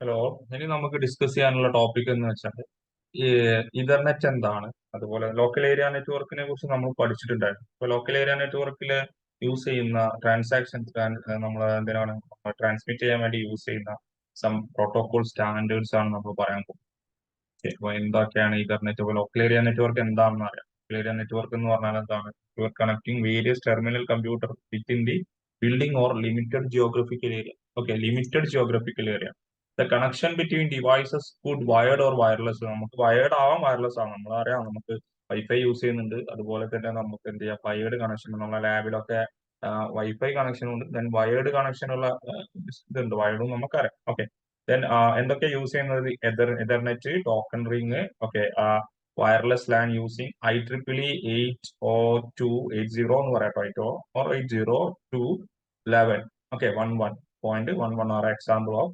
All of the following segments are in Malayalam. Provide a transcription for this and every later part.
ഹലോ. ഇനി നമുക്ക് ഡിസ്കസ് ചെയ്യാനുള്ള ടോപ്പിക് എന്ന് വെച്ചാൽ ഈ ഇന്റർനെറ്റ് എന്താണ്, അതുപോലെ ലോക്കൽ ഏരിയ നെറ്റ്വർക്കിനെ കുറിച്ച് നമ്മൾ പഠിച്ചിട്ടുണ്ടായിരുന്നു. ഇപ്പൊ ലോക്കൽ ഏരിയ നെറ്റ്വർക്കിൽ യൂസ് ചെയ്യുന്ന ട്രാൻസാക്ഷൻസ് നമ്മൾ എന്തിനാണ് ട്രാൻസ്മിറ്റ് ചെയ്യാൻ വേണ്ടി യൂസ് ചെയ്യുന്ന സം പ്രോട്ടോകോൾ സ്റ്റാൻഡേർഡ്സ് ആണ് നമ്മൾ പറയാൻ പോകുന്നത്. അപ്പൊ എന്തൊക്കെയാണ് ഇന്റർനെറ്റ്, ലോക്കൽ ഏരിയ നെറ്റ്വർക്ക് എന്താണെന്ന് അറിയാം. ലോക്കൽ ഏരിയ നെറ്റ്വർക്ക് എന്ന് പറഞ്ഞാൽ എന്താണ്? You are connecting various terminal computer within the building or limited geographical area. Okay, limited geographical area. The connection between devices could wired or wireless. നമുക്ക് വയർഡ് ആവാം, വയർലെസ് ആവാം. നമ്മളറിയാം, നമുക്ക് വൈഫൈ യൂസ് ചെയ്യുന്നുണ്ട്. അതുപോലെ തന്നെ നമുക്ക് എന്ത് ചെയ്യാം, വയേർഡ് കണക്ഷൻ. നമ്മളെ ലാബിലൊക്കെ വൈഫൈ കണക്ഷൻ ഉണ്ട്, ദെൻ വയേർഡ് കണക്ഷൻ ഉള്ള ഇതുണ്ട്. വയേർഡും നമുക്കറിയാം. ഓക്കെ, ദെൻ എന്തൊക്കെ യൂസ് ചെയ്യുന്നത്? Ethernet, token ring, okay, wireless LAN using IEEE 802.80 എന്ന് പറയാട്ടോ, 8 or 802.11. Okay, 11.11 are example of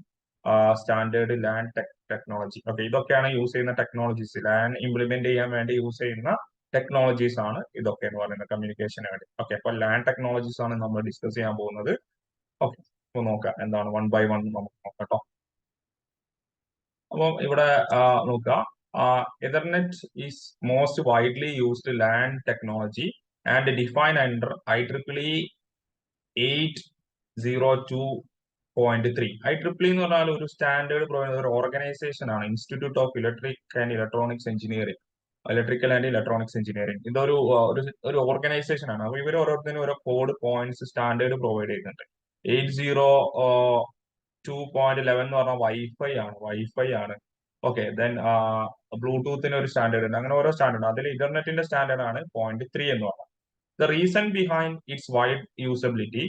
standard LAN technology. Okay, ഇതൊക്കെയാണ് യൂസ് ചെയ്യുന്ന ടെക്നോളജീസ്. ലാൻ ഇംപ്ലിമെന്റ് ചെയ്യാൻ വേണ്ടി യൂസ് ചെയ്യുന്ന ടെക്നോളജീസ് ആണ് ഇതൊക്കെ എന്ന് പറയുന്നത്, കമ്മ്യൂണിക്കേഷന് വേണ്ടി. ഓക്കെ, അപ്പൊ ലാൻ ടെക്നോളജീസ് ആണ് നമ്മൾ ഡിസ്കസ് ചെയ്യാൻ പോകുന്നത്. ഓക്കെ, അപ്പൊ നോക്കാം എന്താണ്, വൺ ബൈ വൺ നമുക്ക് നോക്കാം കേട്ടോ. അപ്പം ഇവിടെ നോക്കുക, Ethernet is most widely used LAN technology and define under IEEE 802.3. IEEE എന്ന് പറഞ്ഞാൽ ഒരു സ്റ്റാൻഡേർഡ് പ്രൊവൈഡ് ഒരു ഓർഗനൈസേഷൻ ആണ്, institute of electric and electronics engineering. Electrical and electronics engineering ഇതൊരു ഒരു ഓർഗനൈസേഷൻ ആണ്. അപ്പൊ ഇവർ ഓരോരുത്തരും ഓരോ കോഡ് പോയിന്റ്സ് സ്റ്റാൻഡേർഡ് പ്രൊവൈഡ് ചെയ്യുന്നുണ്ട്. 802.11 എന്ന് പറഞ്ഞാൽ വൈഫൈ ആണ്. ഓക്കെ, ദെൻ ബ്ലൂടൂത്തിന് ഒരു സ്റ്റാൻഡേർഡ് ഉണ്ട്. അങ്ങനെ ഓരോ സ്റ്റാൻഡേർഡ്. അതിൽ ഇന്റർനെറ്റിന്റെ സ്റ്റാൻഡേർഡ് ആണ് 0.3 എന്ന് പറഞ്ഞാൽ. The reason behind its wide usability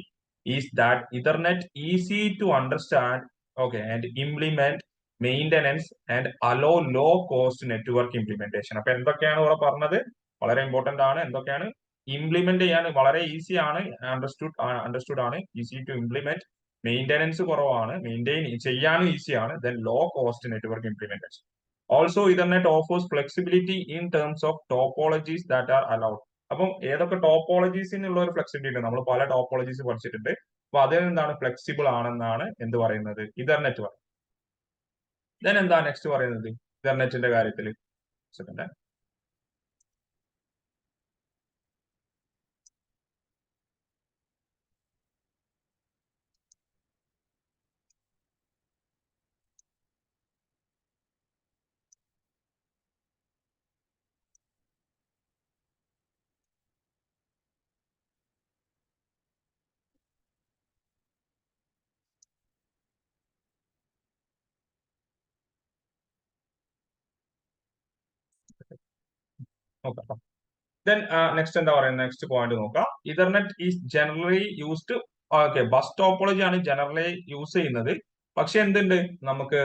is that internet easy to understand, okay, and implement, maintenance and allow low cost network implementation. അപ്പൊ എന്തൊക്കെയാണ് ഇവിടെ പറഞ്ഞത്? വളരെ ഇമ്പോർട്ടന്റ് ആണ്. എന്തൊക്കെയാണ്? ഇംപ്ലിമെന്റ് ചെയ്യാൻ വളരെ ഈസി ആണ്, അണ്ടർസ്റ്റുഡ് ആണ്, ഈസി ടു ഇംപ്ലിമെന്റ്, മെയിന്റനൻസ് കുറവാണ്, മെയിൻറ്റെയിൻ ചെയ്യാനും ഈസിയാണ്, then low cost network implementation. Also internet offers flexibility in terms of topologies that are allowed. അപ്പം ഏതൊക്കെ ടോപ്പോളജീസിനുള്ള ഒരു ഫ്ലെക്സിബിലിറ്റി, നമ്മൾ പല ടോപ്പോളജീസ് പഠിച്ചിട്ടുണ്ട്. അപ്പൊ അതിൽ എന്താണ് ഫ്ലെക്സിബിൾ ആണെന്നാണ് എന്ത് പറയുന്നത്? ഇന്റർനെറ്റ് പറയുന്നത്. ദെൻ എന്താ നെക്സ്റ്റ് പറയുന്നത് ഇന്റർനെറ്റിന്റെ കാര്യത്തിൽ? സെക്കൻഡ്. നോക്കാം. ദെൻ നെക്സ്റ്റ് എന്താ പറയുന്നത്? നെക്സ്റ്റ് പോയിന്റ് നോക്കാം. Internet is generally used. Okay, bus topology ആണ് ജനറലി യൂസ് ചെയ്യുന്നത്. പക്ഷെ എന്തുണ്ട്, നമുക്ക്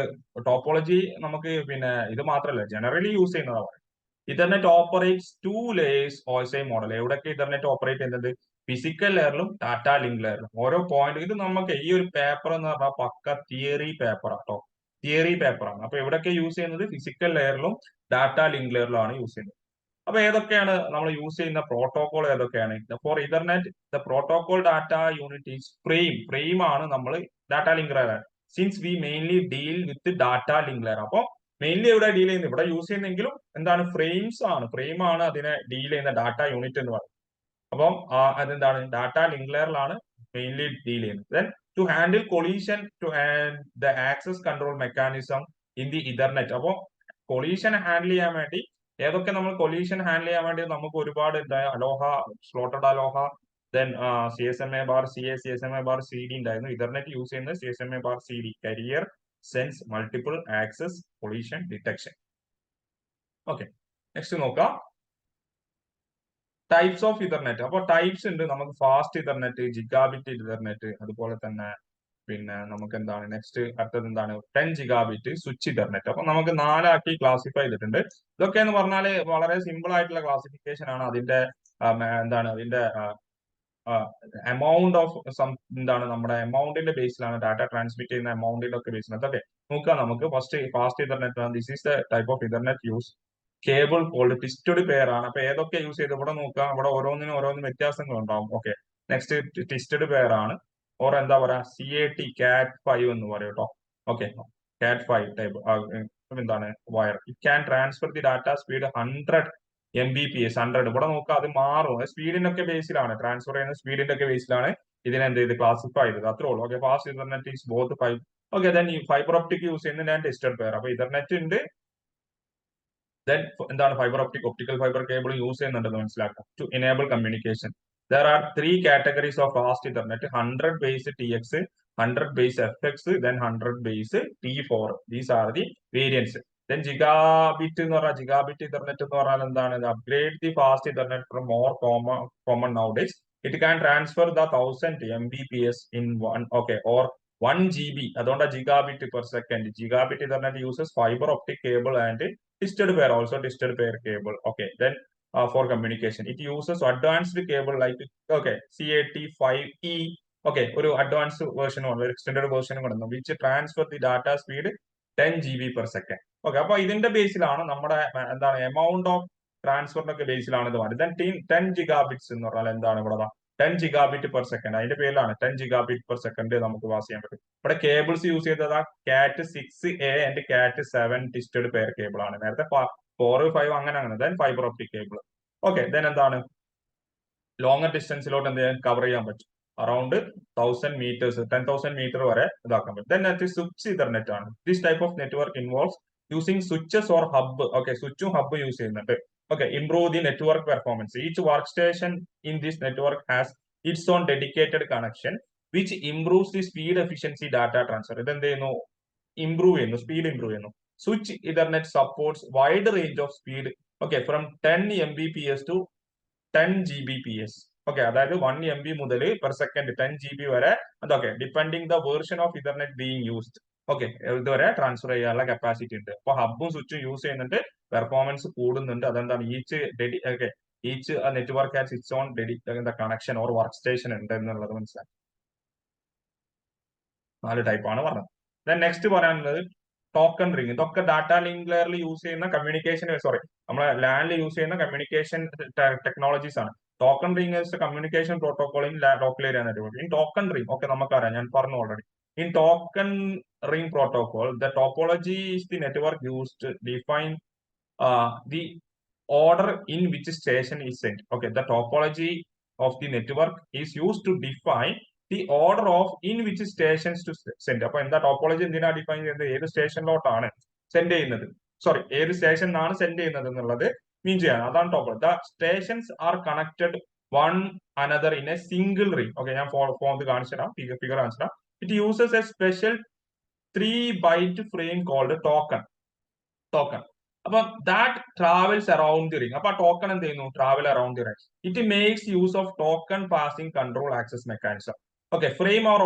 ടോപ്പോളജി നമുക്ക് പിന്നെ ഇത് മാത്രമല്ല, ജനറലി യൂസ് ചെയ്യുന്നതാണ്. Internet operates 2 layers OSI model. എവിടെയൊക്കെ ഇന്റർനെറ്റ് ഓപ്പറേറ്റ് ചെയ്യുന്നത്? ഫിസിക്കൽ ലെയറിലും ഡാറ്റ ലിങ്ക് ലെയറിലും. ഓരോ പോയിന്റ് ഇത് നമുക്ക് ഈ ഒരു പേപ്പർ എന്ന് പറഞ്ഞാൽ പക്ക തിയറി പേപ്പർ ആട്ടോ, തിയറി പേപ്പറാണ്. അപ്പൊ എവിടെയൊക്കെ യൂസ് ചെയ്യുന്നത്? ഫിസിക്കൽ ലെയറിലും ഡാറ്റ ലിങ്ക് ലെയറിലാണ് യൂസ് ചെയ്യുന്നത്. അപ്പൊ ഏതൊക്കെയാണ് നമ്മൾ യൂസ് ചെയ്യുന്ന പ്രോട്ടോകോൾ? ഏതൊക്കെയാണ്? For internet the protocol data unit is frame ആണ് നമ്മൾ data link layer. Since we mainly deal with data link layer. അപ്പൊ മെയിൻലി എവിടെ ഡീൽ ചെയ്യുന്നത്? ഇവിടെ യൂസ് ചെയ്യുന്നെങ്കിലും എന്താണ്? ഫ്രെയിം ആണ് അതിനെ ഡീൽ ചെയ്യുന്ന ഡാറ്റ യൂണിറ്റ് എന്ന് പറയുന്നത്. അപ്പം അതെന്താണ്? ഡാറ്റ ലിങ്ക് ലെയറിലാണ് മെയിൻലി ഡീൽ ചെയ്യുന്നത്. Then to handle collision to the access control mechanism in the internet. അപ്പോൾ കൊളീഷൻ ഹാൻഡിൽ ചെയ്യാൻ വേണ്ടി ഏതൊക്കെ നമ്മൾ കൊളീഷൻ ഹാൻഡിൽ ചെയ്യാൻ വേണ്ടി നമുക്ക് ഒരുപാട് അലോഹ, സ്ലോട്ടഡ് അലോഹ, ദെൻ CSMA/CD ഉണ്ടായിരുന്നു. ഇന്റർനെറ്റ് യൂസ് ചെയ്യുന്നത് CSMA/CD, carrier sense multiple access collision detection. Okay, next നോക്കാം. Types of internet. അപ്പോൾ ടൈപ്സ് ഉണ്ട് നമുക്ക്. ഫാസ്റ്റ് ഇന്റർനെറ്റ്, ജിഗാബിറ്റ് ഇന്റർനെറ്റ്, അതുപോലെ തന്നെ പിന്നെ നമുക്ക് എന്താണ് നെക്സ്റ്റ് അടുത്തത് എന്താണ്? 10 ജിഗാബിറ്റ് സ്വിച്ച് ഇന്റർനെറ്റ്. അപ്പൊ നമുക്ക് 4 ആക്കി ക്ലാസിഫൈ ചെയ്തിട്ടുണ്ട്. ഇതൊക്കെ എന്ന് പറഞ്ഞാൽ വളരെ സിമ്പിൾ ആയിട്ടുള്ള ക്ലാസിഫിക്കേഷൻ ആണ്. അതിന്റെ എന്താണ് അതിന്റെ എമൗണ്ട് ഓഫ് എന്താണ് നമ്മുടെ എമൗണ്ടിന്റെ ബേസിലാണ്, ഡാറ്റ ട്രാൻസ്മിറ്റ് ചെയ്യുന്ന എമൗണ്ടിന്റെ ഒക്കെ ബേസിലാണ്. അതൊക്കെ നോക്കാം നമുക്ക്. Fast internet, this is the type of internet use cable called twisted pair ആണ്. അപ്പൊ ഏതൊക്കെ യൂസ് ചെയ്ത് ഇവിടെ നോക്കാം. ഇവിടെ ഓരോന്നിനും വ്യത്യാസങ്ങൾ ഉണ്ടാവും. ഓക്കെ, നെക്സ്റ്റ് ട്വിസ്റ്റഡ് പെയർ ആണ്. ഓർ എന്താ പറയാ, CAT, CAT 5 എന്ന് പറയും കേട്ടോ. ഓക്കെ, CAT5 ടൈപ്പ് എന്താണ് wire. It can transfer the data speed 100 Mbps. 100 ഇവിടെ നോക്കുക, അത് മാറും. സ്പീഡിന്റെ ഒക്കെ ബേസിലാണ്, ട്രാൻസ്ഫർ ചെയ്യുന്ന സ്പീഡിന്റെ ഒക്കെ ബേസിലാണ് ഇതിനെ എന്ത് ചെയ്ത് ക്ലാസിഫൈ ചെയ്തത്, അത്രേ ഉള്ളൂ. Okay, fast internet is both 5. Okay, then ഈ ഫൈബർ ഒപ്റ്റിക് യൂസ് ചെയ്യുന്ന ഞാൻ ഡിസ്റ്റൻസ് പെയർ. അപ്പൊ ഇന്റർനെറ്റ് ഉണ്ട്, ദെൻ എന്താണ് fibre optical fibre cable use ചെയ്യുന്നുണ്ടെന്ന് മനസ്സിലാക്കാം. To enable communication there are 3 categories of fast internet: 100 base TX, 100 base FX, then 100 base T4. These are the variants. Then gigabit എന്ന് പറഞ്ഞാൽ gigabit internet എന്ന് പറഞ്ഞാൽ എന്താണ്? Upgrade the fast internet from more common nowadays. It can transfer the 1000 Mbps in one, okay, or 1 GB. അതുകൊണ്ട് gigabit per second. Gigabit internet uses fiber optic cable and twisted pair, also twisted pair cable. Okay, then for communication it uses advanced cable like, okay, CAT5E. Okay, ഒരു അഡ്വാൻസ് വേർഷൻ ഒരു എക്സ്റ്റൻഡഡ് വേർഷൻ കൊടുക്കുന്നു, which transfer the data speed 10 GB per second. Okay, അപ്പൊ ഇതിന്റെ ബേസിലാണ് നമ്മുടെ എന്താണ് എമൗണ്ട് ഓഫ് ട്രാൻസ്ഫറിനൊക്കെ ബേസിലാണ് ഇത് പറയുന്നത്. ദെൻ 10 gigabits എന്ന് പറഞ്ഞാൽ എന്താണ് ഇവിടെ 10 gigabit per second, അതിന്റെ പേരിലാണ് 10 gigabit per second നമുക്ക് പാസ് ചെയ്യാൻ പറ്റും. ഇവിടെ കേബിൾസ് യൂസ് ചെയ്തത് CAT6A and CAT7 twisted pair cable ആണ്. നേരത്തെ 4, 5 അങ്ങനെ. Then fibre optic cable. Okay, then എന്താണ് ലോങ്ങർ ഡിസ്റ്റൻസിലോട്ട് എന്ത് ചെയ്യാൻ കവർ ചെയ്യാൻ പറ്റും, അറൌണ്ട് 1000 meters, 10,000 meter വരെ ഇതാക്കാൻ പറ്റും. ദെൻ സ്വിച്ച് ഇന്റർനെറ്റ് ആണ്. This type of network involves using switches or hub. Okay, സ്വിച്ചും ഹബ്ബ് യൂസ് ചെയ്യുന്നുണ്ട്. Okay, improve the network performance. Each work station in this network has its own dedicated connection which improves the speed, efficiency, data transfer. ഇത് എന്ത് ചെയ്യുന്നു? ഇംപ്രൂവ് ചെയ്യുന്നു, സ്പീഡ് ഇംപ്രൂവ് ചെയ്യുന്നു. Switch internet supports wide range of speed. Okay, from 10 Mbps to 10 Gbps. Okay, അതായത് 1 MB മുതൽ പെർ സെക്കൻഡ് 10 GB വരെ, അതൊക്കെ depending the version of internet being used. Okay, ഇതുവരെ ട്രാൻസ്ഫർ ചെയ്യാനുള്ള കപ്പാസിറ്റി ഉണ്ട്. അപ്പൊ ഹബ്ബും സ്വിച്ചും യൂസ് ചെയ്യുന്നുണ്ട്, പെർഫോമൻസ് കൂടുന്നുണ്ട്. അതെന്താണ്? Each network has its on connection or work station ഉണ്ട് എന്നുള്ളത് മനസ്സിലാക്കി. 4 ടൈപ്പാണ് പറഞ്ഞത്. ദെൻ നെക്സ്റ്റ് പറയാനുള്ളത് ടോക്കൺ റിംഗ്. ഇതൊക്കെ ഡാറ്റ ലിങ്ക് ലെയറിൽ യൂസ് ചെയ്യുന്ന കമ്മ്യൂണിക്കേഷൻ, സോറി, നമ്മളെ ലാൻഡിൽ യൂസ് ചെയ്യുന്ന കമ്മ്യൂണിക്കേഷൻ ടെക്നോളജീസ് ആണ്. Token ring is communication protocol in local area network. In token ring, okay, നമുക്കറിയാം, ഞാൻ പറഞ്ഞു already. In token ring protocol the topology is the network used define the order in which station is sent. Okay, the topology of the network is used to define the order of in which stations to send. അപ്പൊ എന്താ ടോപ്പോളജി എന്തിനാ ഡിഫൈൻ ചെയ്യുന്നത്? ഏത് സ്റ്റേഷനിലോട്ടാണ് സെൻഡ് ചെയ്യുന്നത്, സോറി, ഏത് സ്റ്റേഷനാണ് സെൻഡ് ചെയ്യുന്നത് എന്നുള്ളത് മീൻ ചെയ്യാണ്. അതാണ് topology. The stations are connected one another in a single ring. Okay, ഞാൻ ഫോം കാണിച്ചു തരാം, ഫിഗർ കാണിച്ചു തരാം. It uses a special 3-byte frame called token. അപ്പൊ that travels around the ring. അപ്പൊ ആ ടോക്കൺ എന്ത് ചെയ്യുന്നു? Travel around the ring. It makes use of token passing control access mechanism. Okay, frame or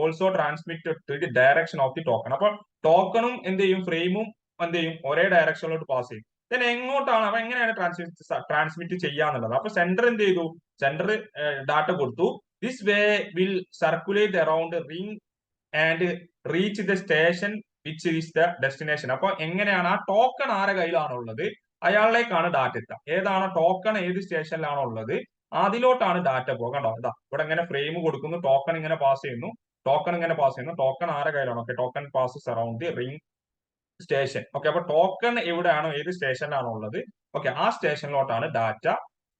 also transmit to the direction of the token. അപ്പൊ ടോക്കണും എന്ത് ചെയ്യും? ഫ്രെയിമും എന്ത് ചെയ്യും? ഒരേ ഡയറക്ഷനിലോട്ട് പാസ് ചെയ്യും. ദെൻ എങ്ങോട്ടാണ്, അപ്പൊ എങ്ങനെയാണ് ട്രാൻസ്മിറ്റ് ചെയ്യാന്നുള്ളത്? അപ്പൊ സെന്റർ എന്ത് ചെയ്തു? സെന്റർ ഡാറ്റ കൊടുത്തു. This way will circulate around ring and reach the station which is the destination. അപ്പൊ എങ്ങനെയാണ് ആ ടോക്കൺ ആരെ കയ്യിലാണോ ഉള്ളത് അയാളിലേക്കാണ് ഡാറ്റ എത്തുക. ഏതാണോ ടോക്കൺ, ഏത് സ്റ്റേഷനിലാണോ ഉള്ളത് അതിലോട്ടാണ് ഡാറ്റ പോകുക. കണ്ടോ, ഇതാ ഇവിടെ ഇങ്ങനെ ഫ്രെയിം കൊടുക്കുന്നു, ടോക്കൺ ഇങ്ങനെ പാസ് ചെയ്യുന്നു, ടോക്കൺ ആരെ കയ്യിലാണോ? Okay, token passes around the ring station. Okay, അപ്പൊ ടോക്കൺ എവിടെയാണോ, ഏത് സ്റ്റേഷനിലാണോ ഉള്ളത്, ഓക്കെ, ആ സ്റ്റേഷനിലോട്ടാണ് ഡാറ്റ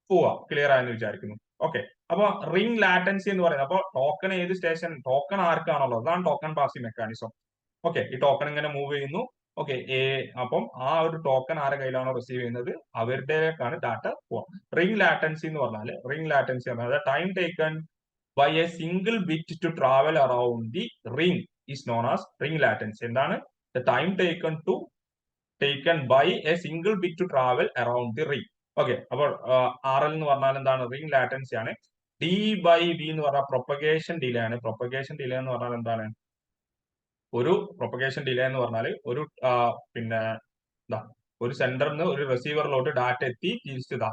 പോവുക. ക്ലിയർ ആയെന്ന് വിചാരിക്കുന്നു. ഓക്കെ, അപ്പൊ റിംഗ് ലാറ്റൻസി എന്ന് പറയുന്നത്, അപ്പൊ ടോക്കൺ ഏത് സ്റ്റേഷൻ, ടോക്കൺ ആർക്കാണുള്ളത്, അതാണ് ടോക്കൺ പാസിംഗ് മെക്കാനിസം. ഓക്കെ, ഈ ടോക്കൺ ഇങ്ങനെ മൂവ് ചെയ്യുന്നു. ഓക്കെ, അപ്പം ആ ഒരു ടോക്കൺ ആരുടെ കയ്യിലാണോ റിസീവ് ചെയ്യുന്നത് അവരുടേക്കാണ് ഡാറ്റ പോവാം. റിംഗ് ലാറ്റൻസി എന്ന് പറഞ്ഞാൽ time taken by a single bit to travel around the ring is known as ring latency. എന്താണ്? The time taken by a single bit to travel around the ring. Okay, അപ്പോൾ RL എന്ന് പറഞ്ഞാൽ എന്താണ്? റിംഗ് ലാറ്റൻസി ആണ്. D/V എന്ന് പറഞ്ഞാൽ പ്രൊപ്പഗേഷൻ ഡിലേ ആണ്. പ്രൊപ്പഗേഷൻ ഡിലേ എന്ന് പറഞ്ഞാൽ എന്താണ്? ഒരു പ്രൊപ്പഗേഷൻ ഡിലേ എന്ന് പറഞ്ഞാൽ ഒരു പിന്നെ ഒരു സെന്ററിൽ ഒരു റിസീവറിലോട്ട് ഡാറ്റ എത്തി തിരിച്ചതാ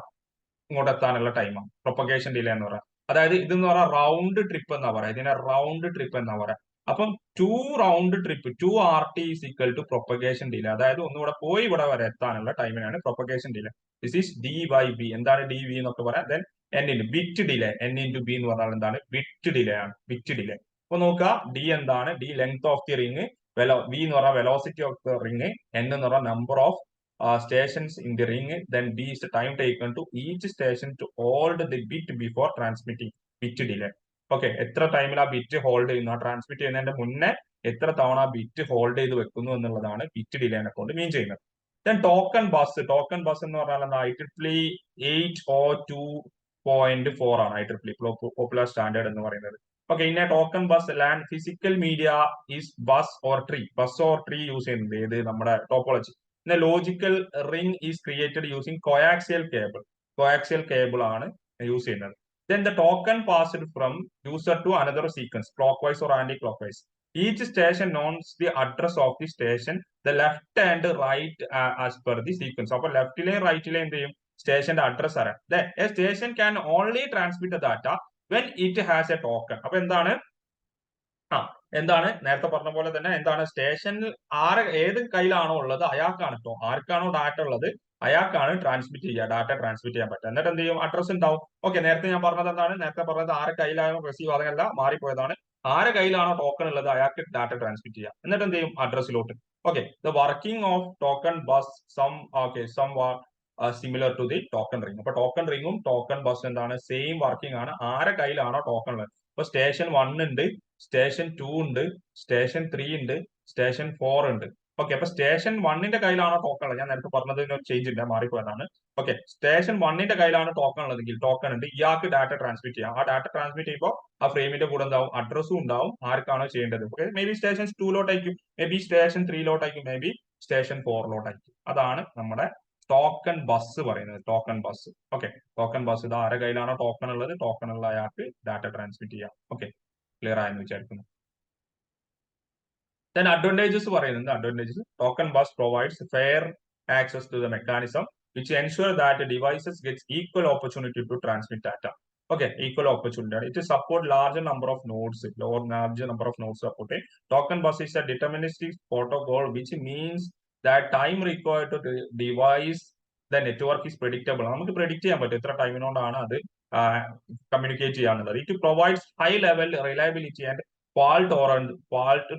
ഇങ്ങോട്ട് എത്താനുള്ള ടൈമാണ് പ്രൊപ്പഗേഷൻ ഡിലേ എന്ന് പറയാം. അതായത് ഇതെന്ന് പറഞ്ഞാൽ റൗണ്ട് ട്രിപ്പ് എന്നാ പറയാം. ഇതിനെ റൗണ്ട് ട്രിപ്പ് എന്നാ പറയാം. അപ്പം 2 round trip 2 RT is equal to propagation delay. അതായത് ഒന്നുകൂടെ പോയി ഇവിടെ വരെ എത്താനുള്ള ടൈമിനാണ് propagation delay. This is D/V. എന്താണ് DV എന്നൊക്കെ പറയാം. ദെൻ ബിറ്റ് ഡിലേ, N/B എന്ന് പറഞ്ഞാൽ എന്താണ്? ബിറ്റ് ഡിലേ ആണ്. Bit delay. അപ്പൊ നോക്കുക, D എന്താണ്? D length of the ring, V എന്ന് പറഞ്ഞാൽ velocity of the ring, N എന്ന് പറഞ്ഞാൽ number of stations in the ring, then D is the time taken to each station to hold the bit before transmitting, bit delay. Okay, എത്ര ടൈമിൽ ആ ബിറ്റ് ഹോൾഡ് ചെയ്യുന്നു, ആ ട്രാൻസ്മിറ്റ് ചെയ്യുന്നതിന്റെ മുന്നേ എത്ര തവണ ആ ബിറ്റ് ഹോൾഡ് ചെയ്ത് വെക്കുന്നു എന്നുള്ളതാണ് ബിറ്റ് ഡിലേനെ കൊണ്ട് മീൻ ചെയ്യുന്നത്. ദെൻ ടോക്കൺ ബസ് എന്ന് പറഞ്ഞാൽ എന്താ, IEEE 802.4 ആണ് IEEE പോപ്പുലർ സ്റ്റാൻഡേർഡ് എന്ന് പറയുന്നത്. ഓക്കെ, ഇന്ന token bus land physical media is bus or tree use ചെയ്യുന്നുണ്ട് ഏത് നമ്മുടെ ടോപ്പോളജി. പിന്നെ logical ring is created using coaxial cable ആണ് യൂസ് ചെയ്യുന്നത്. Then the token passed from user to another sequence, clockwise or anti-clockwise. Each station knows the address of the station, the left and right as per the sequence. അപ്പോൾ ലെഫ്റ്റിലെയും റൈറ്റിലെയും എന്ത് ചെയ്യും, സ്റ്റേഷന്റെ അഡ്രസ് അറിയാം. Then a station can only transmit the data when it has a token. അപ്പൊ എന്താണ് നേരത്തെ പറഞ്ഞ പോലെ തന്നെ എന്താണ്, സ്റ്റേഷനിൽ ഏത് കയ്യിലാണോ ഉള്ളത് അയാൾക്കാണ് ആർക്കാണോ ഡാറ്റ ഉള്ളത് അയാൾക്കാണ് ട്രാൻസ്മിറ്റ് ചെയ്യുക, ഡാറ്റ ട്രാൻസ്മിറ്റ് ചെയ്യാൻ പറ്റുക. എന്നിട്ട് എന്ത് ചെയ്യും, അഡ്രസ് ഉണ്ടാവും. ഓക്കെ, നേരത്തെ ഞാൻ പറഞ്ഞത് എന്താണ്, നേരത്തെ പറഞ്ഞത് ആരെ കയ്യിലാണോ റിസീവ്, അതല്ല മാറിപ്പോയതാണ്. ആരെ കയ്യിലാണോ ടോക്കൺ ഉള്ളത് അയാൾക്ക് ഡാറ്റ ട്രാൻസ്മിറ്റ് ചെയ്യാം. എന്നിട്ട് എന്ത് ചെയ്യും, അഡ്രസ്സിലോട്ട്. Okay, the working of token bus similar to the token ring. അപ്പൊ ടോക്കൺ റിംഗും ടോക്കൺ ബസ് എന്താണ്, സെയിം വർക്കിംഗ് ആണ്. ആരെ കയ്യിലാണോ ടോക്കൺ ഉള്ളത്, ഇപ്പൊ സ്റ്റേഷൻ 1 ഉണ്ട്, സ്റ്റേഷൻ 2 ഉണ്ട്, സ്റ്റേഷൻ 3 ഉണ്ട്, സ്റ്റേഷൻ 4 ഉണ്ട്. ഓക്കെ, അപ്പൊ സ്റ്റേഷൻ 1ന്റെ കയ്യിലാണോ ടോക്കൺ ഉള്ളത്, ഞാൻ നേരത്തെ പറഞ്ഞതിന് ഒരു ചേഞ്ച് ഇല്ല, മാറിപ്പോയതാണ്. ഓക്കെ, സ്റ്റേഷൻ 1ന്റെ കയ്യിലാണ് ടോക്കൺ ഉള്ളതെങ്കിൽ ടോക്കൺ ഉണ്ട്, ഇയാൾക്ക് ഡാറ്റ ട്രാൻസ്മിറ്റ് ചെയ്യാം. ആ ഡാറ്റ ട്രാൻസ്മിറ്റ് ചെയ്യുമ്പോൾ ആ ഫ്രെയിമിന്റെ കൂടെ എന്താവും, അഡ്രസ്സും ഉണ്ടാവും, ആർക്കാണോ ചെയ്യേണ്ടത്. ഓക്കെ, മേ ബി സ്റ്റേഷൻ 2ലോട്ടായിരിക്കും, മേ ബി സ്റ്റേഷൻ 3ലോട്ടായിരിക്കും, മേ ബി സ്റ്റേഷൻ 4ലോട്ടായിരിക്കും. അതാണ് നമ്മുടെ ടോക്കൺ ബസ് പറയുന്നത്, token bus. Okay, token bus ഇത് ആരുടെ കയ്യിലാണോ ടോക്കൺ ഉള്ളത്, ടോക്കൺ ഉള്ള അയാൾക്ക് ഡാറ്റ ട്രാൻസ്മിറ്റ് ചെയ്യാം. ഓക്കെ, ക്ലിയർ ആയെന്ന് വിചാരിക്കുന്നു. Then advantages പറയുന്നത്, advantages, token bus provides fair access to the mechanism which ensure that the devices gets equal opportunity to transmit data. Okay, equal opportunity. It support larger number of nodes, support. Token bus is a deterministic protocol, which means that time required to devise the network is predictable. നമുക്ക് predict ചെയ്യാൻ പറ്റും എത്ര ടൈമിനോടാണ് അത് കമ്മ്യൂണിക്കേറ്റ് ചെയ്യാന്നുള്ളത്. It provides high level reliability and fault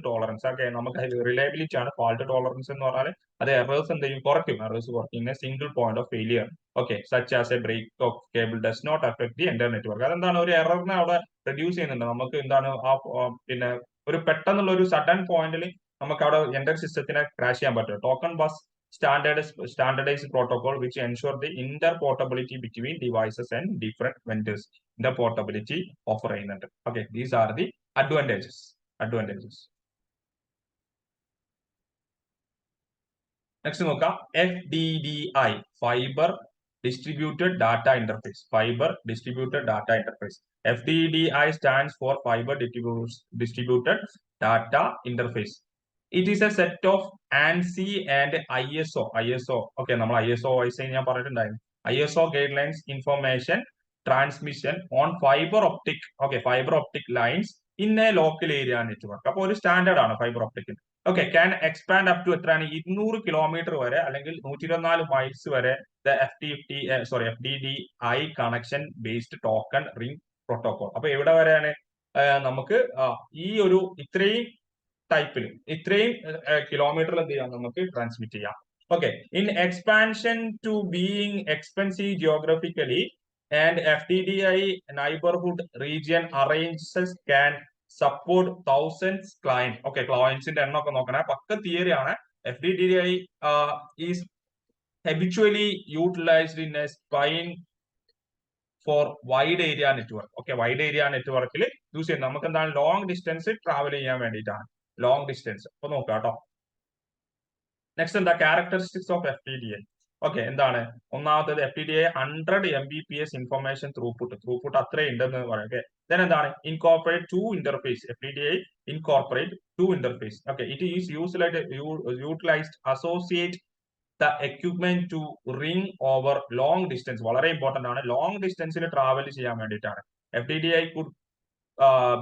tolerance. Okay, നമുക്ക് റിലയബിലിറ്റി ആണ്. ഫാൾട്ട് ടോളറൻസ് എന്ന് പറഞ്ഞാൽ അത് എറേഴ്സ് എന്തെങ്കിലും കുറയ്ക്കും, single point of failure. Okay, such as a break of cable does not affect the entire network. അതെന്താണ്, ഒരു എററിനെ അവിടെ റെഡ്യൂസ് ചെയ്യുന്നുണ്ട്. നമുക്ക് എന്താണ് പിന്നെ ഒരു പെട്ടെന്നുള്ള ഒരു സഡൻ പോയിന്റിൽ നമുക്ക് അവിടെ എന്റർ സിസ്റ്റത്തിനെ ക്രാഷ് ചെയ്യാൻ പറ്റും. Token bus standardized protocol which ensure the interportability between devices and different vendors. Interportability offer ചെയ്യുന്നുണ്ട്. Okay, these are the advantages. Next നോക്കാം, FDDI, Fiber Distributed Data Interface. FDDI stands for Fiber Distributed Data Interface. It is a set of ANSI and ISO. Okay, നമ്മൾ ISO ഞാൻ പറഞ്ഞിട്ടുണ്ടായിരുന്നു. ISO guidelines information transmission on fiber optic lines in a local area network. അപ്പോൾ ഒരു സ്റ്റാൻഡേർഡ് ആണ് fibre optic. Okay, can expand up to എത്രയാണ്, 200 കിലോമീറ്റർ വരെ അല്ലെങ്കിൽ 124 മൈൽസ് വരെ FDDI connection based token ring protocol. അപ്പൊ എവിടെ വരെയാണ് നമുക്ക് ഈ ഒരു ഇത്രയും കിലോമീറ്ററിൽ എന്ത് ചെയ്യാം, നമുക്ക് ട്രാൻസ്മിറ്റ് ചെയ്യാം. Okay, in expansion to being expensive geographically and FDDI neighborhood region arranges can support thousands client. Okay, clientsന്റെ എണ്ണം ഒക്കെ നോക്കണേ, പക്ക തിയറി ആണ്. FDDI is habitually utilized in a spine for wide area network. Okay, wide area networkൽ യൂസ് ചെയ്യുന്നത് നമുക്ക് എന്താണ്, ലോങ് ഡിസ്റ്റൻസ് ട്രാവൽ ചെയ്യാൻ വേണ്ടിയിട്ടാണ്. ലോങ് ഡിസ്റ്റൻസ് അപ്പൊ നോക്കാം കേട്ടോ. നെക്സ്റ്റ് എന്താ, ക്യാരക്ടറിസ്റ്റിക്സ് ഓഫ് FDDI. ഓക്കെ, എന്താണ് ഒന്നാമത്തത്, FDDI 100 Mbps ഇൻഫർമേഷൻ ത്രൂപുട്ട് അത്രയും ഉണ്ടെന്ന് പറയാം. ഓക്കെ, then എന്താണ്, incorporate to interface. FDDI incorporate to interface. Okay, it is utilised associate the equipment to ring over long distance. വളരെ ഇമ്പോർട്ടന്റ് ആണ്, ലോങ് ഡിസ്റ്റൻസിൽ ട്രാവൽ ചെയ്യാൻ വേണ്ടിയിട്ടാണ്. FDDI could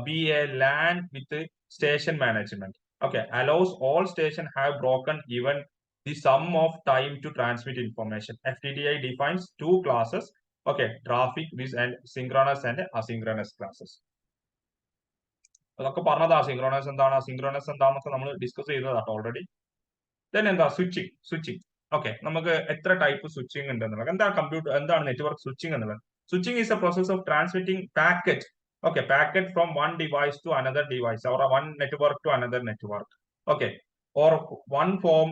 be a LAN with station management. Okay, allows all station have broken even the sum of time to transmit information. FDDI defines two classes. Okay, traffic with and synchronous and asynchronous classes. അതൊക്കെ പറഞ്ഞതാ. സിങ്ക്രോണസ് എന്താണ്, സിങ്ക്രോണസ് എന്താണെന്നൊക്കെ നമ്മൾ ഡിസ്കസ് ചെയ്തതാട്ടോ ഓൾറെഡി. ദെൻ എന്താ സ്വിച്ചിങ്. ഓക്കെ, നമുക്ക് എത്ര ടൈപ്പ് സ്വിച്ചിങ് ഉണ്ട് എന്നുള്ളത്. എന്താണ് നെറ്റ്വർക്ക് സ്വിച്ചിങ് എന്നുള്ളത്? Switching is a process of transmitting packet. Okay, packet from one device to another device, or one network to another network. Okay, or one form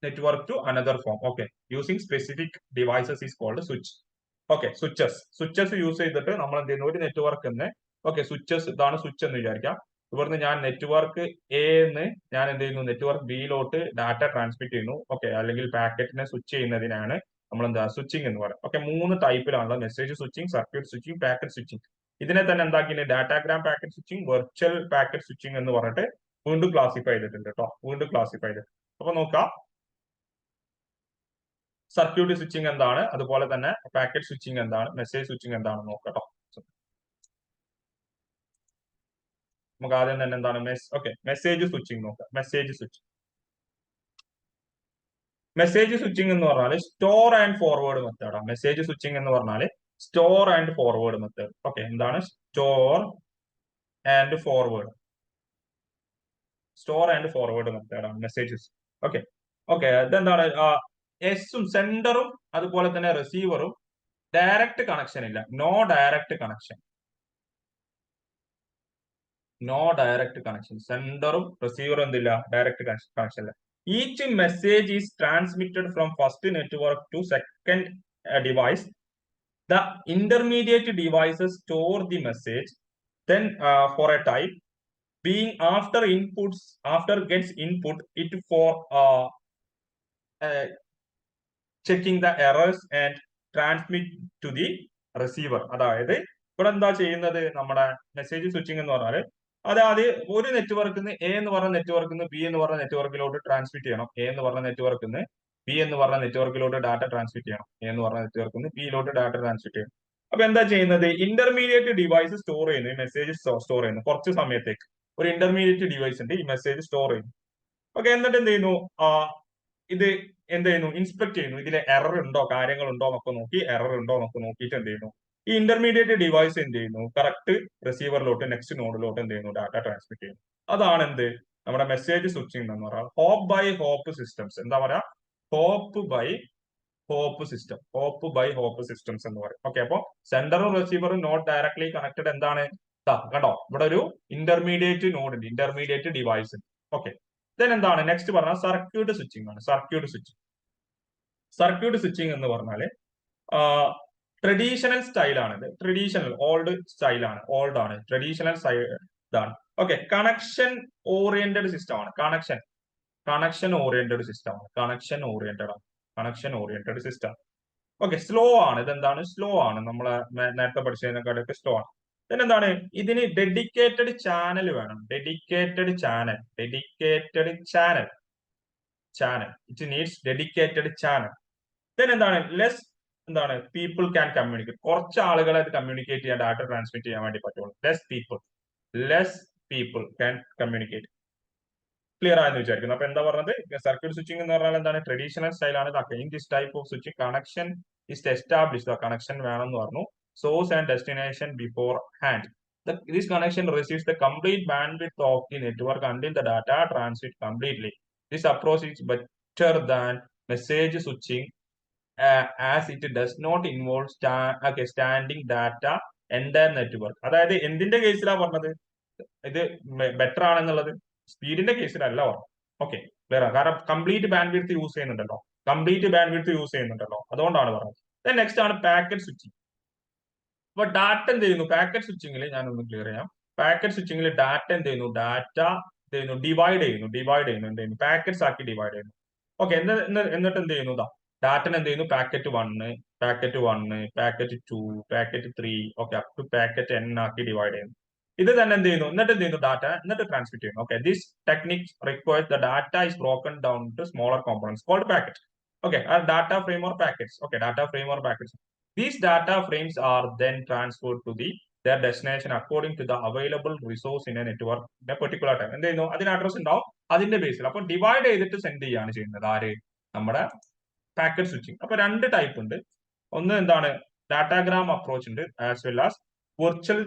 network to another form. Okay, using specific devices is called switch. Okay, switches use ചെയ്തിട്ട് നമ്മൾ എന്ത് ചെയ്യുന്നു, ഒരു നെറ്റ്വർക്ക് എന്ന്, ഓക്കെ, സ്വിച്ചസ്, ഇതാണ് സ്വിച്ച് എന്ന് വിചാരിക്കാം. ഇവിടുന്ന് ഞാൻ നെറ്റ്വർക്ക് എ എന്ന് ഞാൻ എന്ത് ചെയ്യുന്നു, നെറ്റ്വർക്ക് ബിയിലോട്ട് ഡാറ്റ ട്രാൻസ്മിറ്റ് ചെയ്യുന്നു. ഓക്കെ, അല്ലെങ്കിൽ പാക്കറ്റിനെ സ്വിച്ച് ചെയ്യുന്നതിനാണ് നമ്മൾ എന്താ സ്വിച്ചിങ് എന്ന് പറയുന്നത്. ഓക്കെ, 3 ടൈപ്പിലാണല്ലോ: message switching, circuit switching, packet switching. ഇതിനെ തന്നെ എന്താക്കി, datagram packet switching, virtual packet switching എന്ന് പറഞ്ഞിട്ട് വീണ്ടും ക്ലാസിഫൈ ചെയ്തിട്ടുണ്ട് കേട്ടോ. വീണ്ടും ക്ലാസിഫൈ ചെയ്ത്, അപ്പൊ നോക്കാം സർക്യൂട്ട് സ്വിച്ചിങ് എന്താണ്, അതുപോലെ തന്നെ പാക്കറ്റ് സ്വിച്ചിങ് എന്താണ്, മെസ്സേജ് സ്വിച്ചിങ് എന്താണെന്ന് നോക്കാം. നമുക്ക് ആദ്യം തന്നെ എന്താണ് മെസ്സേജ് സ്വിച്ചിങ് നോക്കാം. മെസ്സേജ് സ്വിച്ചിങ് എന്ന് പറഞ്ഞാൽ സ്റ്റോർ ആൻഡ് ഫോർവേഡ് മെത്തേഡാണ്. മെസ്സേജ് സ്വിച്ചിങ് എന്ന് പറഞ്ഞാൽ store and forward method. Okay, എന്താണ് സ്റ്റോർ ആൻഡ് ഫോർവേഡ് മെത്തേഡാണ് മെസ്സേജസ്. ഓക്കെ, ഇതെന്താണ്, എസും സെൻഡറും അതുപോലെ തന്നെ റിസീവറും ഡയറക്റ്റ് കണക്ഷൻ ഇല്ല. No direct connection. സെൻഡറും റിസീവറും എന്തില്ല, ഡയറക്റ്റ് കണക്ഷൻ ഇല്ല. Each message is transmitted from first network to second device. The intermediate devices store the message. Then for a type, being after gets input it for checking the errors and transmit to the receiver. അതായത് ഇവിടെ എന്താ ചെയ്യുന്നത്, നമ്മുടെ മെസ്സേജ് സ്വിച്ചിങ് എന്ന് പറഞ്ഞാൽ അതായത് ഒരു നെറ്റ്വർക്കിൽ നിന്ന് എ എന്ന് പറഞ്ഞ നെറ്റ്വർക്കിൽ നിന്ന് ബി എന്ന് പറഞ്ഞ നെറ്റ്വർക്കിലോട്ട് ട്രാൻസ്മിറ്റ് ചെയ്യണം. എ എന്ന് പറഞ്ഞ നെറ്റ്വർക്കിൽ നിന്ന് ബി എന്ന് പറഞ്ഞ നെറ്റ്വർക്കിലോട്ട് ഡാറ്റ ട്രാൻസ്മിറ്റ് ചെയ്യണം. എ എന്ന് പറഞ്ഞ നെറ്റ്വർക്കിൽ നിന്ന് ബിയിലോട്ട് ഡാറ്റ ട്രാൻസ്മിറ്റ് ചെയ്യണം. അപ്പൊ എന്താ ചെയ്യുന്നത്, ഇന്റർമീഡിയറ്റ് ഡിവൈസ് സ്റ്റോർ ചെയ്യുന്നു, ഈ മെസ്സേജ് സ്റ്റോർ ചെയ്യുന്നു കുറച്ച് സമയത്തേക്ക്. ഒരു ഇന്റർമീഡിയറ്റ് ഡിവൈസ് ഉണ്ട്, ഈ മെസ്സേജ് സ്റ്റോർ ചെയ്യുന്നു. ഓക്കെ, എന്നിട്ട് എന്ത് ചെയ്യുന്നു, ഇത് എന്ത് ചെയ്യുന്നു, ഇൻസ്പെക്ട് ചെയ്യുന്നു. ഇതിലെ എറർ ഉണ്ടോ, കാര്യങ്ങളുണ്ടോ എന്നൊക്കെ നോക്കി, എറർ ഉണ്ടോ എന്നൊക്കെ നോക്കിയിട്ട് എന്ത് ചെയ്യുന്നു, ഈ ഇന്റർമീഡിയറ്റ് ഡിവൈസ് എന്ത് ചെയ്യുന്നു, കറക്റ്റ് റിസീവറിലോട്ട് നെക്സ്റ്റ് നോഡിലോട്ട് എന്ത് ചെയ്യുന്നു, ഡാറ്റ ട്രാൻസ്മിറ്റ് ചെയ്യുന്നു. അതാണ് എന്ത് നമ്മുടെ മെസ്സേജ് സ്വിച്ചിങ് എന്ന് പറയുന്നത്. ഹോപ്പ് ബൈ ഹോപ്പ് സിസ്റ്റംസ്, എന്താ പറയാ, ഹോപ്പ് ബൈ ഹോപ്പ് സിസ്റ്റംസ് എന്ന് പറയും. ഓക്കെ, അപ്പൊ സെൻഡറും റിസീവറും നോട്ട് ഡയറക്ട്ലി കണക്റ്റഡ്. എന്താണ്, കണ്ടോ, ഇവിടെ ഒരു ഇന്റർമീഡിയറ്റ് നോഡ് ഉണ്ട്, ഇന്റർമീഡിയറ്റ് ഡിവൈസ്. ഓക്കെ, ദെൻ എന്താണ് നെക്സ്റ്റ് പറഞ്ഞാൽ സർക്യൂട്ട് സ്വിച്ചിങ് ആണ്. സർക്യൂട്ട് സ്വിച്ചിങ് എന്ന് പറഞ്ഞാല് ട്രഡീഷണൽ സ്റ്റൈലാണിത്. ഓൾഡ് സ്റ്റൈലാണ്, ട്രഡീഷണൽ ഇതാണ്. ഓക്കെ, കണക്ഷൻ ഓറിയന്റഡ് സിസ്റ്റം ആണ്. Connection oriented system. Okay, slow ആണ്. ഇതെന്താണ്, സ്ലോ ആണ്. നമ്മളെ നേരത്തെ പഠിച്ചതിനെക്കാളൊക്കെ സ്ലോ ആണ്. പിന്നെ എന്താണ്, ഇതിന് ഡെഡിക്കേറ്റഡ് ചാനൽ വേണം. Dedicated channel it needs dedicated channel. Then എന്താണ്, പീപ്പിൾ ക്യാൻ കമ്മ്യൂണിക്കേറ്റ്. കുറച്ച് ആളുകളെ അത് കമ്മ്യൂണിക്കേറ്റ് ചെയ്യാൻ, ഡാറ്റ ട്രാൻസ്മിറ്റ് ചെയ്യാൻ വേണ്ടി പറ്റുള്ളൂ. Less people can communicate. Clear ആയെന്ന് വിചാരിക്കുന്നു. അപ്പൊ എന്താ പറഞ്ഞത്, സർക്യൂട്ട് സ്വിച്ചിങ് എന്ന് പറഞ്ഞാൽ എന്താണ്, ട്രഡീഷണൽ സ്റ്റൈലാണ്. In this type of switching connection is established. Connection വേണം എന്ന് പറഞ്ഞു. Source and destination before hand. This connection receives the complete bandwidth of the network until the data transmit completely. This approach is better than message switching as it does not involve standing data entire network. അതായത് എന്തിന്റെ കേസിലാണ് പറഞ്ഞത് ഇത് ബെറ്റർ ആണെന്നുള്ളത്, സ്പീഡിന്റെ കേസിലല്ല പറഞ്ഞു. ഓക്കെ, ക്ലിയർ ആണ്. കാരണം കംപ്ലീറ്റ് ബാൻഡ്വിഡ്ത്ത് യൂസ് ചെയ്യുന്നുണ്ടല്ലോ, അതുകൊണ്ടാണ് പറഞ്ഞത്. നെക്സ്റ്റ് ആണ് പാക്കറ്റ് സ്വിച്ചിങ്. അപ്പൊ ഡാറ്റ എന്ത് ചെയ്യുന്നു, പാക്കറ്റ് സ്വിച്ചിങ്ങിൽ ഞാനൊന്ന് ക്ലിയർ ചെയ്യാം. പാക്കറ്റ് സ്വിച്ചിങ്ങിൽ ഡാറ്റ എന്ത് ചെയ്യുന്നു, ഡിവൈഡ് ചെയ്യുന്നു, പാക്കറ്റ്സ് ആക്കി ഡിവൈഡ് ചെയ്യുന്നു. ഓക്കെ, എന്നിട്ട് എന്ത് ചെയ്യുന്നു, ഡാറ്റൻ എന്ത് ചെയ്യുന്നു, packet 1, packet 2, packet 3, okay, up to packet n ആക്കി ഡിവൈഡ് ചെയ്യുന്നു. ഇത് തന്നെ എന്ത് ചെയ്യുന്നു, എന്നിട്ട് ഡാറ്റ ട്രാൻസ്മിറ്റ് ചെയ്യുന്നു. Okay, this technique requires the data is broken down to smaller components called packet. Okay, data frame or packets. Okay, data frame or packets. These data frames are then transferred to their destination according to the available resource in a network in a particular time. എന്ത് ചെയ്യുന്നു, അതിന് അഡ്രസ് ഉണ്ടാവും, അതിന്റെ ബേസിൽ. അപ്പൊ ഡിവൈഡ് ചെയ്തിട്ട് സെൻഡ് ചെയ്യാണ് ചെയ്യുന്നത് ആര്, നമ്മുടെ പാക്കറ്റ് സ്വിച്ചിങ്. അപ്പൊ 2 ടൈപ്പ് ഉണ്ട്. ഒന്ന് എന്താണ്, ഡാറ്റാഗ്രാം അപ്രോച്ച് ഉണ്ട്, as well as virtual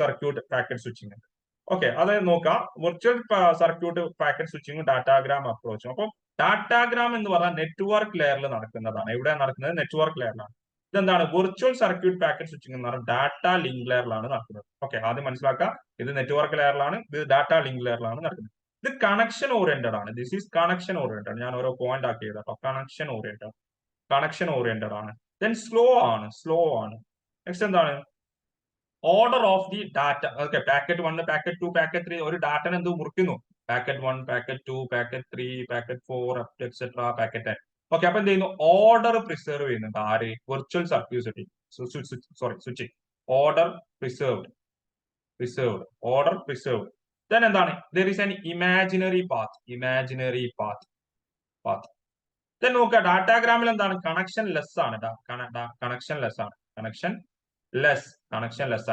circuit packet switching ഉണ്ട്. ഓക്കെ, അത് നോക്കാം. വിർച്വൽ സർക്യൂട്ട് പാക്കറ്റ് സ്വിച്ചിങ്ങും ഡാറ്റാഗ്രാം അപ്രോച്ചും. അപ്പോൾ ഡാറ്റാഗ്രാം എന്ന് പറഞ്ഞാൽ നെറ്റ്വർക്ക് ലെയറിൽ നടക്കുന്നതാണ്. എവിടെയാണ് നടക്കുന്നത്? നെറ്റ്വർക്ക് ലെയറിലാണ്. ഇതെന്താണ്? വിർച്വൽ സർക്യൂട്ട് പാക്കറ്റ് സ്വിച്ചിങ് എന്ന് പറഞ്ഞാൽ ഡാറ്റ ലിങ്ക് ലെയറിലാണ് നടക്കുന്നത്. ഓക്കെ, ആദ്യം മനസ്സിലാക്കുക. ഇത് നെറ്റ്വർക്ക് ലെയറിലാണ്, ഇത് ഡാറ്റ ലിങ്ക് ലെയറിലാണ് നടക്കുന്നത്. ഇത് കണക്ഷൻ ഓറിയന്റഡ് ആണ്. This is connection oriented. ഞാൻ ഓരോ പോയിന്റ് ആക്കി കേട്ടോ. കണക്ഷൻ ഓറിയന്റഡ് ആണ്. ദെൻ സ്ലോ ആണ്. നെക്സ്റ്റ് എന്താണ്? Order of the data. Okay, packet 1, packet 2, packet 3 ഒരു ഡാറ്റനെ എന്ത് മുറിക്കുന്നു? Packet 1, packet 2, packet 3, packet 4, etcetera, packet 10. Okay, അപ്പൊ എന്ത് ചെയ്യുന്നു? ഓർഡർ പ്രിസർവ് ചെയ്യുന്നുണ്ട്. ആര്? Virtual circuit switching. Order preserved. Then എന്താണ്? There is an imaginary path. Then നോക്കുക, ഡാറ്റാഗ്രാമിൽ എന്താണ്? കണക്ഷൻ ലെസ് ആണ്. കണക്ഷൻ ലെസ്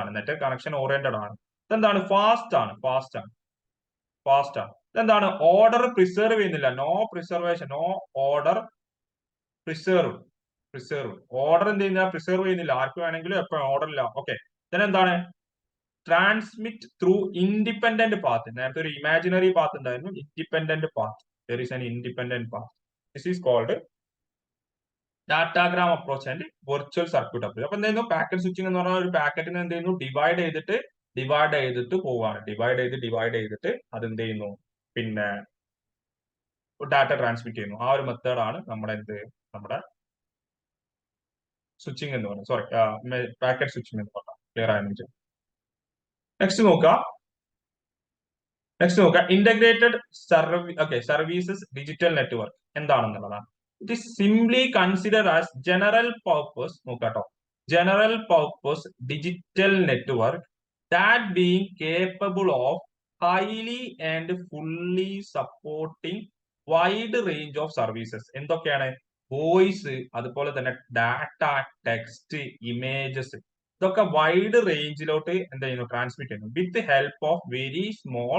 ആണ്. നെറ്റ് കണക്ഷൻ ഓറിയന്റഡ് ആണ്. ഇതെന്താണ്? ഫാസ്റ്റ് ആണ്. ഇതെന്താണ്? ഓർഡർ പ്രിസർവ് ചെയ്യുന്നില്ല. No order preserve. ഓർഡർ എന്ത് ചെയ്യുന്നില്ല? പ്രിസർവ് ചെയ്യുന്നില്ല. ആർക്ക് വേണമെങ്കിലും എപ്പോഴും ഓർഡർ ഇല്ല. ഓക്കെ, ഇതെന്താണ്? Transmit through independent path. നേരത്തെ ഒരു ഇമാജിനറി പാത്ത് ഉണ്ടായിരുന്നു. Independent path. There is an independent path. This is called datagram approach and virtual circuit approach. അപ്പൊ എന്തായിരുന്നു? പാക്കറ്റ് സ്വിച്ചിങ് എന്ന് പറഞ്ഞാൽ ഒരു പാക്കറ്റിനെ എന്ത് ചെയ്യുന്നു? ഡിവൈഡ് ചെയ്തിട്ട് പോവാണ്. ഡിവൈഡ് ചെയ്തിട്ട് അത് എന്ത് ചെയ്യുന്നു? പിന്നെ ഡാറ്റ ട്രാൻസ്മിറ്റ് ചെയ്യുന്നു. ആ ഒരു മെത്തേഡാണ് നമ്മുടെ സ്വിച്ചിങ് എന്ന് പറയുന്നത്. സോറി, പാക്കറ്റ് സ്വിച്ചിങ് എന്ന് പറഞ്ഞാൽ ക്ലിയർ ആയെന്ന്. നെക്സ്റ്റ് നോക്കാം. ഇന്റഗ്രേറ്റഡ് സർവീസസ് ഡിജിറ്റൽ നെറ്റ്വർക്ക് എന്താണെന്നുള്ളതാണ്. It is simply consider as general purpose digital network that being capable of highly and fully supporting wide range of services. എന്തൊക്കെയാണ്? വോയിസ്, അതുപോലെ തന്നെ ഡാറ്റ, ടെക്സ്റ്റ്, ഇമേജസ്, ഇതൊക്കെ വൈഡ് റേഞ്ചിലോട്ട് എന്ത് ചെയ്യുന്നു? ട്രാൻസ്മിറ്റ് ചെയ്യുന്നു with help of very small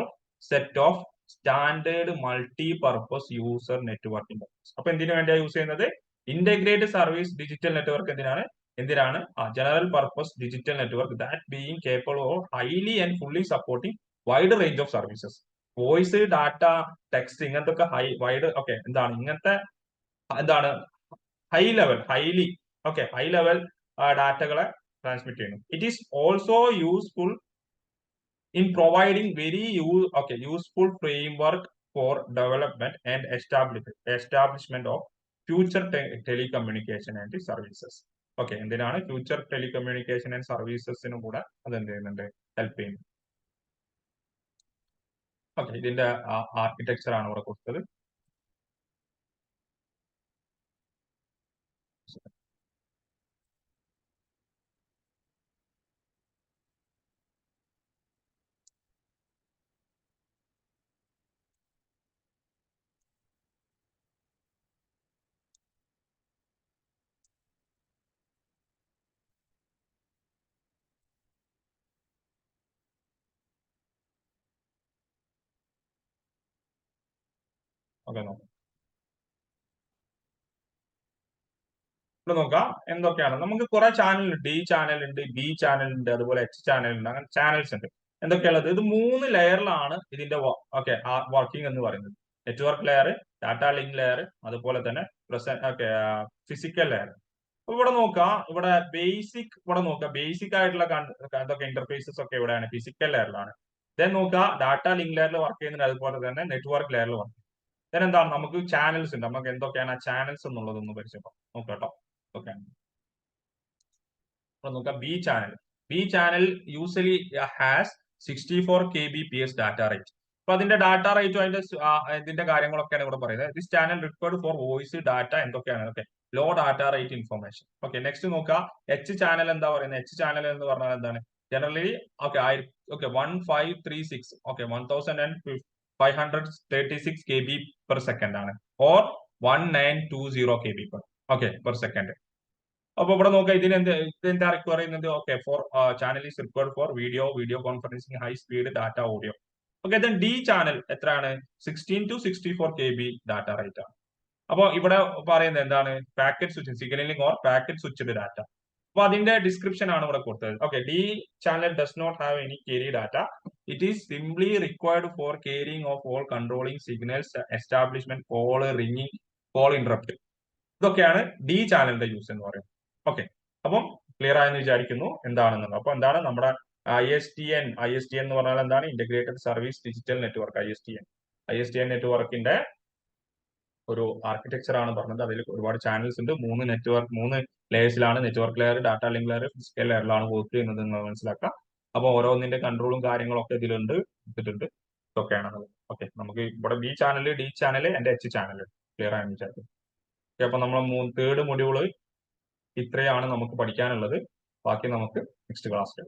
set of standard multi purpose user networking. അപ്പൊ എന്തിനു വേണ്ടിയാണ് യൂസ് ചെയ്യുന്നത്? ഇന്റഗ്രേറ്റഡ് സർവീസ് ഡിജിറ്റൽ നെറ്റ്വർക്ക് എന്തിനാണ്? General purpose digital network that being capable of highly and fully supporting wide range of services. Voice, data, text, ഇങ്ങനത്തെ വൈഡ് ഇങ്ങനത്തെ ഹൈ ലെവൽ ഡാറ്റകളെ ട്രാൻസ്മിറ്റ് ചെയ്യുന്നു. It is also useful in providing very useful framework for development and establishment of future telecommunication and services. Okay, എന്തിനാണ്? ഫ്യൂച്ചർ ടെലികമ്മ്യൂണിക്കേഷൻ ആൻഡ് സർവീസസിനും കൂടെ അത് എന്ത് ചെയ്യുന്നുണ്ട്? ഹെൽപ്പ് ചെയ്യുന്നു. ഓക്കെ, ഇതിന്റെ ആർക്കിടെക്ചർ ആണ് ഇവിടെ കൊടുത്തത്. ഓക്കെ, ഇവിടെ നോക്കാം എന്തൊക്കെയാണ്. നമുക്ക് കുറെ ചാനൽ ഉണ്ട്. D ചാനൽ ഉണ്ട്, B ചാനൽ ഉണ്ട്, അതുപോലെ H ചാനൽ ഉണ്ട്. അങ്ങനെ ചാനൽസ് ഉണ്ട്. എന്തൊക്കെയുള്ളത്? ഇത് 3 ലെയറിലാണ് ഇതിന്റെ വർക്കിംഗ് എന്ന് പറയുന്നത്. Network layer, data link layer, അതുപോലെ തന്നെ ഫിസിക്കൽ ലെയർ. ഇവിടെ നോക്കാം, ബേസിക് ആയിട്ടുള്ള എന്തൊക്കെ ഇന്റർഫേസസ് ഒക്കെ ഇവിടെയാണ്, ഫിസിക്കൽ ലെയറിലാണ്. ദെൻ നോക്കുക, ഡാറ്റ ലിങ്ക് ലെയറിൽ വർക്ക് ചെയ്യുന്നത്, അതുപോലെ തന്നെ നെറ്റ്വർക്ക് ലെയറിൽ വർക്ക് ചെയ്യുന്നത്. ദെൻ എന്താണ്? നമുക്ക് ചാനൽസ് ഉണ്ട്. നമുക്ക് എന്തൊക്കെയാണ് ആ ചാനൽസ് എന്നുള്ളതൊന്ന് പരിചയപ്പെടാം. നോക്കാം. ഓക്കെ, നോക്കാം. B channel usually has 64 kbps data rate. അപ്പൊ അതിന്റെ ഡാറ്റ റേറ്റും ഇതിന്റെ കാര്യങ്ങളൊക്കെയാണ് ഇവിടെ പറയുന്നത്. This channel required for voice, data, എന്തൊക്കെയാണ്? Okay, low data rate information. Okay, next നോക്കാം. H ചാനൽ എന്താ പറയുന്നത്? H ചാനൽ എന്ന് പറഞ്ഞാൽ എന്താണ്? ജനറലി 1536 1536 kb per second ആണ്, ഓർ 1920 kb per second. അപ്പൊ ഇവിടെ നോക്കാം, ഇതെന്താ റിക്വയർ ചെയ്യുന്നത്? Okay, four channel is required for video conferencing, high speed data, audio. Okay, then D channel എത്രയാണ്? 16 to 64 kb ഡാറ്റ റേറ്റ് ആണ്. അപ്പൊ ഇവിടെ പറയുന്നത് എന്താണ്? Packet switching, signaling or packet switched data. അപ്പൊ അതിന്റെ ഡിസ്ക്രിപ്ഷൻ ആണ് ഇവിടെ കൊടുത്തത്. Okay, D channel does not have any carry data. It is simply required for carrying of all controlling signals, establishment, call, ringing, call interrupt. ഇതൊക്കെയാണ് ഡി ചാനലിന്റെ യൂസ് എന്ന് പറയുന്നത്. ഓക്കെ, അപ്പം ക്ലിയർ ആയെന്ന് വിചാരിക്കുന്നു എന്താണെന്നുള്ളത്. അപ്പൊ എന്താണ് നമ്മുടെ ISDN എന്ന് പറഞ്ഞാൽ എന്താണ്? Integrated service digital network, ISDN നെറ്റ്വർക്കിന്റെ ഒരു ആർക്കിടെക്ചർ ആണ് പറഞ്ഞത്. അതിൽ ഒരുപാട് ചാനൽസ് ഉണ്ട്. 3 ലെയേഴ്സിലാണ്, network layer, data link layer, physical ലെയറിലാണ് വർക്ക് ചെയ്യുന്നത് എന്ന് മനസ്സിലാക്കാം. അപ്പൊ ഓരോന്നിന്റെ കൺട്രോളും കാര്യങ്ങളൊക്കെ ഇതിലുണ്ട്, ഇട്ടിട്ടുണ്ട്. ഇതൊക്കെയാണ്. ഓക്കെ, നമുക്ക് ഇവിടെ ബി ചാനൽ, ഡി ചാനൽ, എന്റെ H ചാനൽ ക്ലിയർ ആയെന്ന് വിചാരിക്കും. അപ്പൊ നമ്മൾ തേർഡ് മൊഡ്യൂള് ഇത്രയാണ് നമുക്ക് പഠിക്കാനുള്ളത്. ബാക്കി നമുക്ക് നെക്സ്റ്റ് ക്ലാസ്സിൽ